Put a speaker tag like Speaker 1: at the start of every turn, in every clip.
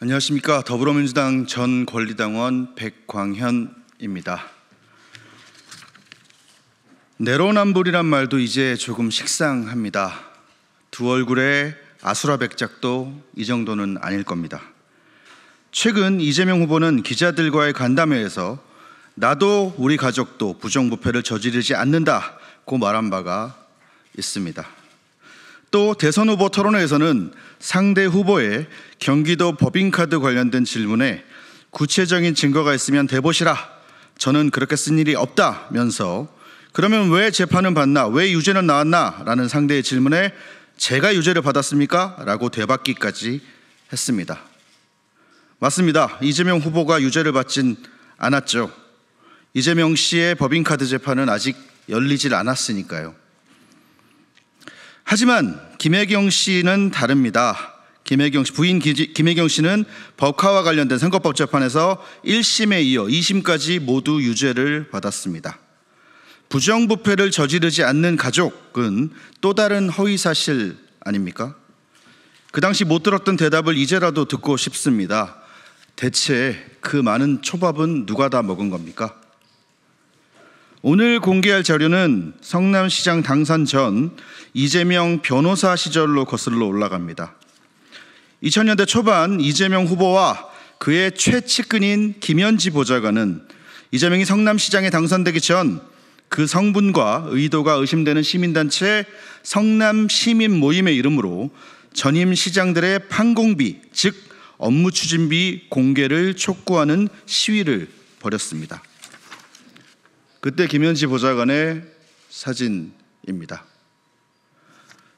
Speaker 1: 안녕하십니까. 더불어민주당 전 권리당원 백광현입니다. 내로남불이란 말도 이제 조금 식상합니다. 두 얼굴에 아수라백작도 이 정도는 아닐 겁니다. 최근 이재명 후보는 기자들과의 간담회에서 나도 우리 가족도 부정부패를 저지르지 않는다고 말한 바가 있습니다. 또 대선 후보 토론회에서는 상대 후보의 경기도 법인카드 관련된 질문에 구체적인 증거가 있으면 대보시라, 저는 그렇게 쓴 일이 없다면서 그러면 왜 재판은 받나, 왜 유죄는 나왔나 라는 상대의 질문에 제가 유죄를 받았습니까? 라고 되받기까지 했습니다. 맞습니다. 이재명 후보가 유죄를 받진 않았죠. 이재명 씨의 법인카드 재판은 아직 열리질 않았으니까요. 하지만 김혜경 씨는 다릅니다. 부인 김혜경 씨는 법카와 관련된 선거법 재판에서 1심에 이어 2심까지 모두 유죄를 받았습니다. 부정부패를 저지르지 않는 가족은 또 다른 허위사실 아닙니까? 그 당시 못 들었던 대답을 이제라도 듣고 싶습니다. 대체 그 많은 초밥은 누가 다 먹은 겁니까? 오늘 공개할 자료는 성남시장 당선 전 이재명 변호사 시절로 거슬러 올라갑니다. 2000년대 초반 이재명 후보와 그의 최측근인 김현지 보좌관은 이재명이 성남시장에 당선되기 전 그 성분과 의도가 의심되는 시민단체 성남시민모임의 이름으로 전임 시장들의 판공비, 즉 업무 추진비 공개를 촉구하는 시위를 벌였습니다. 그때 김현지 보좌관의 사진입니다.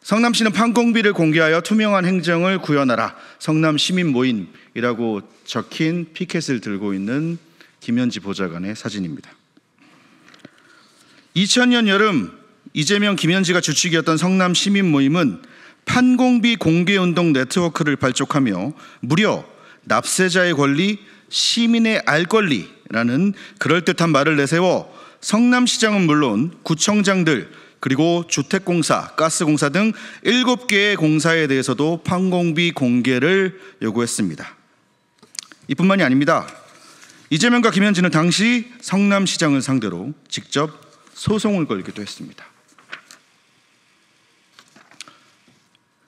Speaker 1: 성남시는 판공비를 공개하여 투명한 행정을 구현하라, 성남시민모임이라고 적힌 피켓을 들고 있는 김현지 보좌관의 사진입니다. 2000년 여름 이재명, 김현지가 주축이었던 성남시민모임은 판공비 공개운동 네트워크를 발족하며 무려 납세자의 권리, 시민의 알 권리라는 그럴듯한 말을 내세워 성남시장은 물론 구청장들 그리고 주택공사, 가스공사 등 7개의 공사에 대해서도 판공비 공개를 요구했습니다. 이뿐만이 아닙니다. 이재명과 김현지는 당시 성남시장을 상대로 직접 소송을 걸기도 했습니다.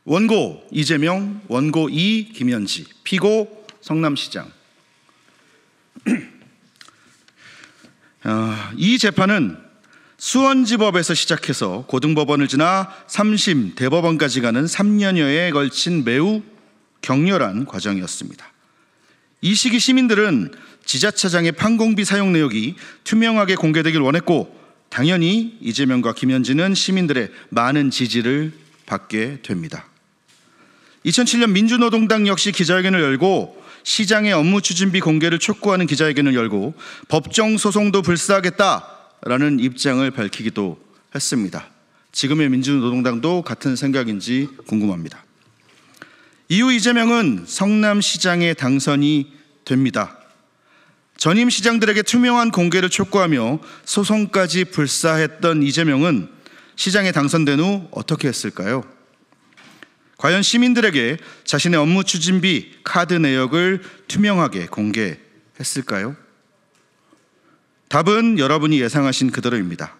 Speaker 1: 원고 이재명, 원고 이 김현지, 피고 성남시장. 이 재판은 수원지법에서 시작해서 고등법원을 지나 3심 대법원까지 가는 3년여에 걸친 매우 격렬한 과정이었습니다. 이 시기 시민들은 지자체장의 판공비 사용 내역이 투명하게 공개되길 원했고 당연히 이재명과 김현지는 시민들의 많은 지지를 받게 됩니다. 2007년 민주노동당 역시 기자회견을 열고 시장의 업무 추진비 공개를 촉구하는 기자회견을 열고 법정 소송도 불사하겠다라는 입장을 밝히기도 했습니다. 지금의 민주노동당도 같은 생각인지 궁금합니다. 이후 이재명은 성남시장에 당선이 됩니다. 전임 시장들에게 투명한 공개를 촉구하며 소송까지 불사했던 이재명은 시장에 당선된 후 어떻게 했을까요? 과연 시민들에게 자신의 업무 추진비 카드 내역을 투명하게 공개했을까요? 답은 여러분이 예상하신 그대로입니다.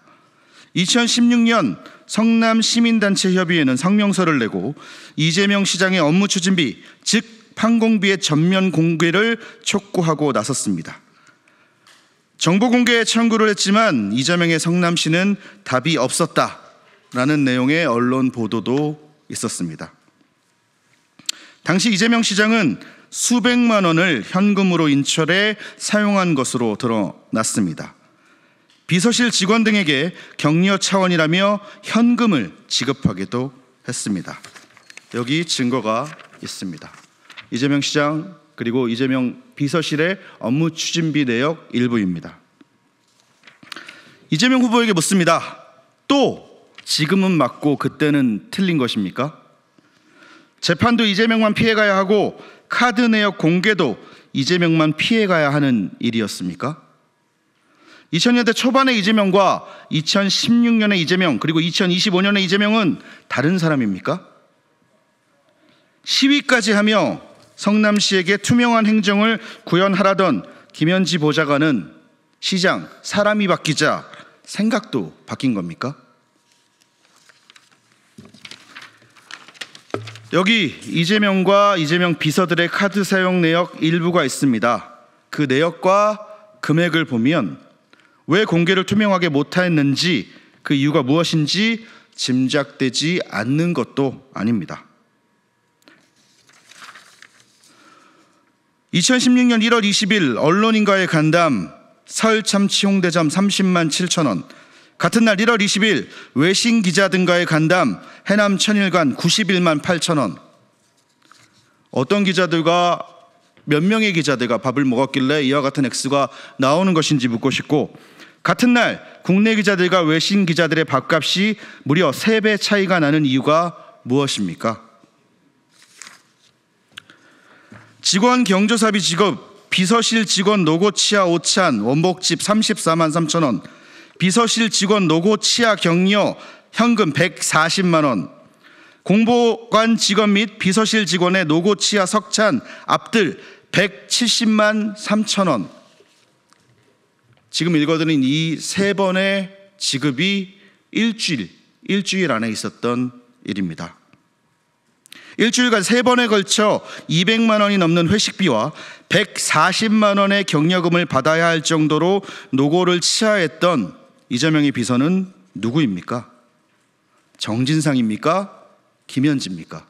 Speaker 1: 2016년 성남시민단체협의회는 성명서를 내고 이재명 시장의 업무 추진비, 즉 판공비의 전면 공개를 촉구하고 나섰습니다. 정보 공개 청구를 했지만 이재명의 성남시는 답이 없었다라는 내용의 언론 보도도 있었습니다. 당시 이재명 시장은 수백만 원을 현금으로 인출해 사용한 것으로 드러났습니다. 비서실 직원 등에게 격려 차원이라며 현금을 지급하기도 했습니다. 여기 증거가 있습니다. 이재명 시장 그리고 이재명 비서실의 업무 추진비 내역 일부입니다. 이재명 후보에게 묻습니다. 또 지금은 맞고 그때는 틀린 것입니까? 재판도 이재명만 피해가야 하고 카드 내역 공개도 이재명만 피해가야 하는 일이었습니까? 2000년대 초반의 이재명과 2016년의 이재명 그리고 2025년의 이재명은 다른 사람입니까? 시위까지 하며 성남시에게 투명한 행정을 구현하라던 김현지 보좌관은 시장, 사람이 바뀌자 생각도 바뀐 겁니까? 여기 이재명과 이재명 비서들의 카드 사용 내역 일부가 있습니다. 그 내역과 금액을 보면 왜 공개를 투명하게 못했는지, 그 이유가 무엇인지 짐작되지 않는 것도 아닙니다. 2016년 1월 20일 언론인과의 간담, 설 참치 홍대점 30만 7천 원. 같은 날 1월 20일 외신 기자 등과의 간담, 해남 천일관 91만 8천 원. 어떤 기자들과 몇 명의 기자들과 밥을 먹었길래 이와 같은 액수가 나오는 것인지 묻고 싶고, 같은 날 국내 기자들과 외신 기자들의 밥값이 무려 3배 차이가 나는 이유가 무엇입니까? 직원 경조사비 지급, 비서실 직원 노고 치아 오찬 원복집 34만 3천 원, 비서실 직원 노고 치아 격려 현금 140만 원, 공보관 직원 및 비서실 직원의 노고 치아 석찬 앞들 170만 3천 원. 지금 읽어드린 이 3번의 지급이 일주일 안에 있었던 일입니다. 일주일간 3번에 걸쳐 200만 원이 넘는 회식비와 140만 원의 격려금을 받아야 할 정도로 노고를 치하했던 이재명의 비서는 누구입니까? 정진상입니까? 김현지입니까?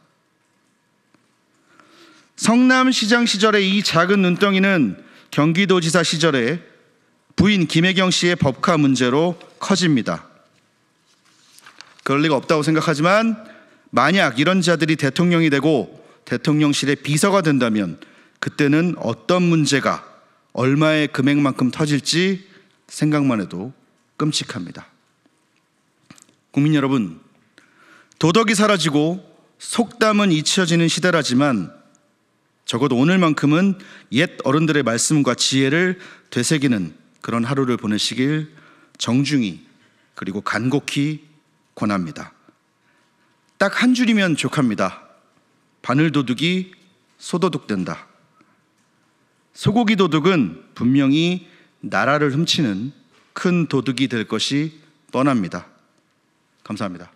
Speaker 1: 성남시장 시절의 이 작은 눈덩이는 경기도지사 시절에 부인 김혜경 씨의 법카 문제로 커집니다. 그럴 리가 없다고 생각하지만 만약 이런 자들이 대통령이 되고 대통령실의 비서가 된다면 그때는 어떤 문제가 얼마의 금액만큼 터질지 생각만 해도 끔찍합니다. 국민 여러분, 도덕이 사라지고 속담은 잊혀지는 시대라지만 적어도 오늘만큼은 옛 어른들의 말씀과 지혜를 되새기는 그런 하루를 보내시길 정중히 그리고 간곡히 권합니다. 딱 한 줄이면 족합니다. 바늘도둑이 소도둑된다. 소고기 도둑은 분명히 나라를 훔치는 큰 도둑이 될 것이 뻔합니다. 감사합니다.